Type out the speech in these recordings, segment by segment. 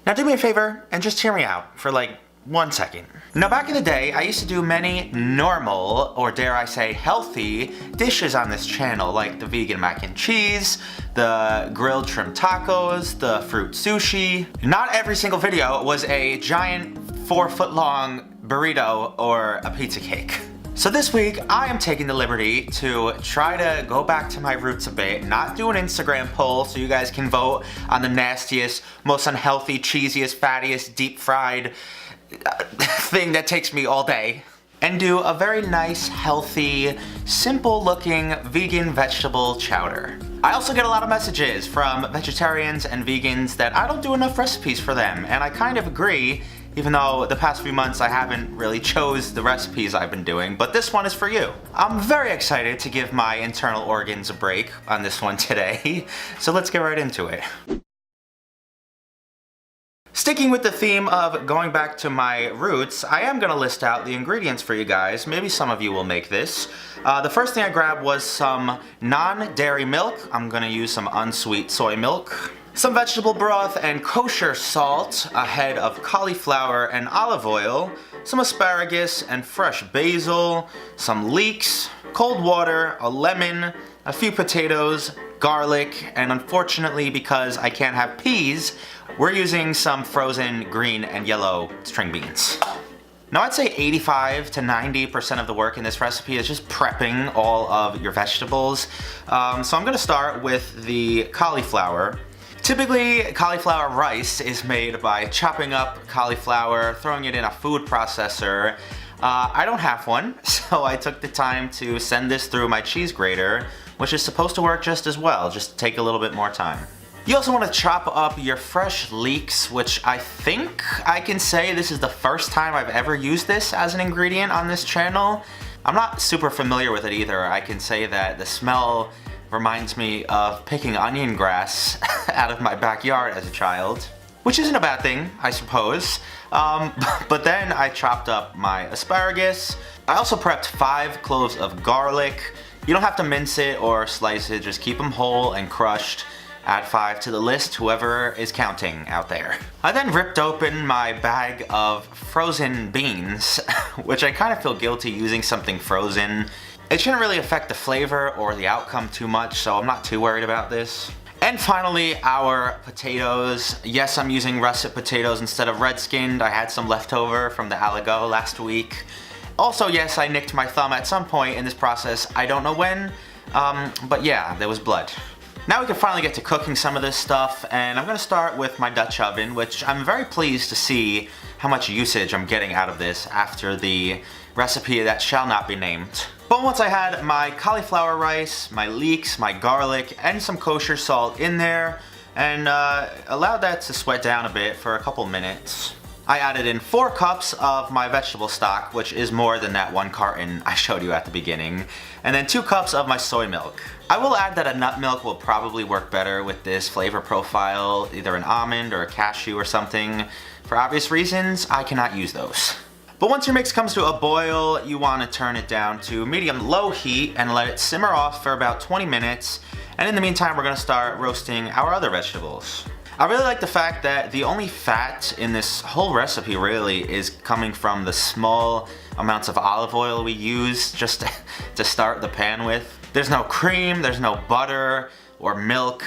Now do me a favor and just hear me out for like 1 second. Now back in the day, I used to do many normal, or dare I say healthy, dishes on this channel, like the vegan mac and cheese, the grilled shrimp tacos, the fruit sushi. Not every single video was a giant 4-foot long burrito or a pizza cake. So this week, I am taking the liberty to try to go back to my roots a bit, not do an Instagram poll so you guys can vote on the nastiest, most unhealthy, cheesiest, fattiest, deep fried thing that takes me all day, and do a very nice, healthy, simple looking vegan vegetable chowder. I also get a lot of messages from vegetarians and vegans that I don't do enough recipes for them, and I kind of agree, even though the past few months I haven't really chose the recipes I've been doing, but this one is for you. I'm very excited to give my internal organs a break on this one today, so let's get right into it. Sticking with the theme of going back to my roots, I am gonna list out the ingredients for you guys. Maybe some of you will make this. The first thing I grabbed was some non-dairy milk. I'm gonna use some unsweet soy milk. Some vegetable broth and kosher salt, a head of cauliflower and olive oil, some asparagus and fresh basil, some leeks, cold water, a lemon, a few potatoes, garlic, and unfortunately because I can't have peas, we're using some frozen green and yellow string beans. Now I'd say 85 to 90% of the work in this recipe is just prepping all of your vegetables. So I'm gonna start with the cauliflower. Typically, cauliflower rice is made by chopping up cauliflower, throwing it in a food processor. I don't have one, so I took the time to send this through my cheese grater, which is supposed to work just as well, just take a little bit more time. You also want to chop up your fresh leeks, which I think I can say this is the first time I've ever used this as an ingredient on this channel. I'm not super familiar with it either. I can say that the smell reminds me of picking onion grass out of my backyard as a child, which isn't a bad thing, I suppose. But then I chopped up my asparagus. I also prepped 5 cloves of garlic. You don't have to mince it or slice it, just keep them whole and crushed. Add 5 to the list, whoever is counting out there. I then ripped open my bag of frozen beans, which I kind of feel guilty using something frozen. It shouldn't really affect the flavor or the outcome too much, so I'm not too worried about this. And finally, our potatoes. Yes, I'm using russet potatoes instead of red-skinned. I had some left over from the Aligo last week. Also, yes, I nicked my thumb at some point in this process. I don't know when, but yeah, there was blood. Now we can finally get to cooking some of this stuff, and I'm gonna start with my Dutch oven, which I'm very pleased to see how much usage I'm getting out of this after the recipe that shall not be named. But once I had my cauliflower rice, my leeks, my garlic, and some kosher salt in there, and allowed that to sweat down a bit for a couple minutes, I added in 4 cups of my vegetable stock, which is more than that 1 carton I showed you at the beginning, and then 2 cups of my soy milk. I will add that a nut milk will probably work better with this flavor profile, either an almond or a cashew or something. For obvious reasons, I cannot use those. But once your mix comes to a boil, you want to turn it down to medium-low heat and let it simmer off for about 20 minutes. And in the meantime, we're going to start roasting our other vegetables. I really like the fact that the only fat in this whole recipe really is coming from the small amounts of olive oil we use just to start the pan with. There's no cream, there's no butter or milk.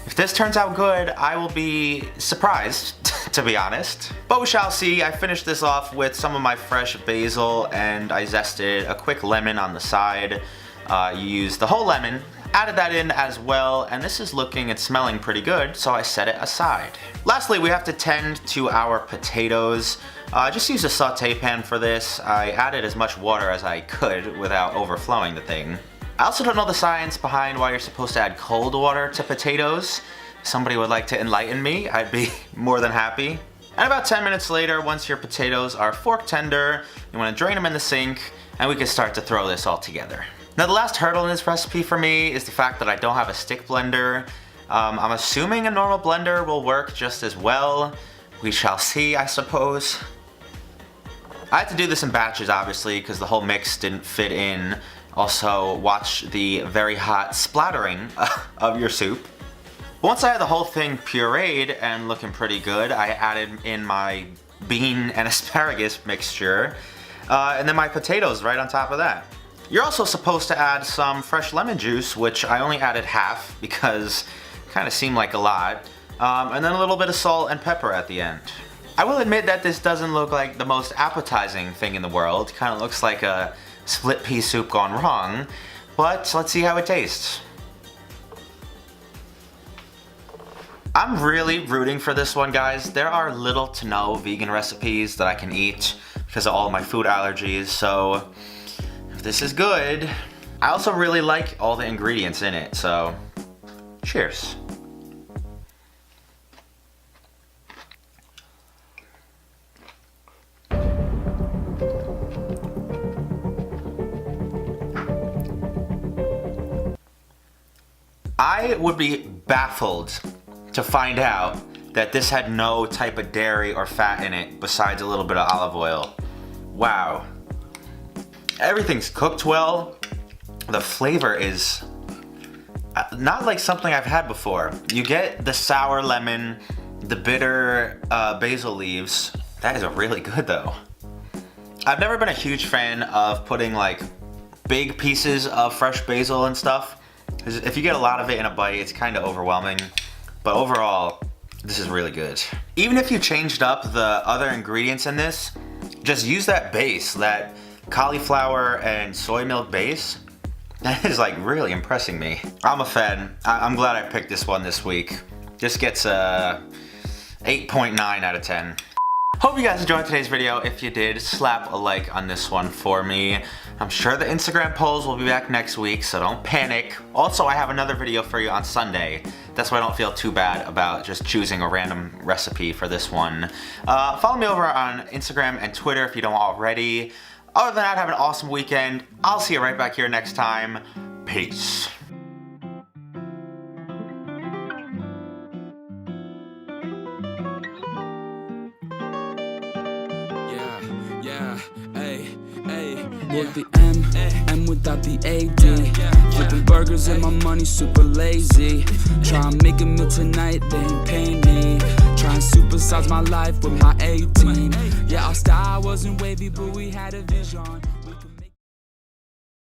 If this turns out good, I will be surprised, to be honest. But we shall see. I finished this off with some of my fresh basil and I zested a quick lemon on the side. You use the whole lemon, added that in as well, and this is looking and smelling pretty good, so I set it aside. Lastly, we have to tend to our potatoes. Just use a saute pan for this. I added as much water as I could without overflowing the thing. I also don't know the science behind why you're supposed to add cold water to potatoes. If somebody would like to enlighten me, I'd be more than happy. And about 10 minutes later, once your potatoes are fork tender, you want to drain them in the sink, and we can start to throw this all together. Now the last hurdle in this recipe for me is the fact that I don't have a stick blender. I'm assuming a normal blender will work just as well. We shall see, I suppose. I had to do this in batches, obviously, because the whole mix didn't fit in. Also, watch the very hot splattering of your soup. Once I had the whole thing pureed and looking pretty good, I added in my bean and asparagus mixture, and then my potatoes right on top of that. You're also supposed to add some fresh lemon juice, which I only added half because it kind of seemed like a lot, and then a little bit of salt and pepper at the end. I will admit that this doesn't look like the most appetizing thing in the world. It kind of looks like a split pea soup gone wrong, but let's see how it tastes. I'm really rooting for this one, guys. There are little to no vegan recipes that I can eat because of all my food allergies, so if this is good. I also really like all the ingredients in it, so cheers. I would be baffled to find out that this had no type of dairy or fat in it besides a little bit of olive oil. Wow. Everything's cooked well. The flavor is not like something I've had before. You get the sour lemon, the bitter basil leaves. That is really good though. I've never been a huge fan of putting like big pieces of fresh basil and stuff. If you get a lot of it in a bite, it's kind of overwhelming. But overall, this is really good. Even if you changed up the other ingredients in this, just use that base, that cauliflower and soy milk base. That is like really impressing me. I'm a fan. I'm glad I picked this one this week. This gets a 8.9 out of 10. Hope you guys enjoyed today's video. If you did, slap a like on this one for me. I'm sure the Instagram polls will be back next week, so don't panic. Also, I have another video for you on Sunday. That's why I don't feel too bad about just choosing a random recipe for this one. Follow me over on Instagram and Twitter if you don't already. Other than that, have an awesome weekend. I'll see you right back here next time. Peace. With the M without the AD. Flipping burgers and my money super lazy. Try and make a meal tonight, they ain't paying me. Try and supersize my life with my 18. Yeah, our style wasn't wavy, but we had a vision.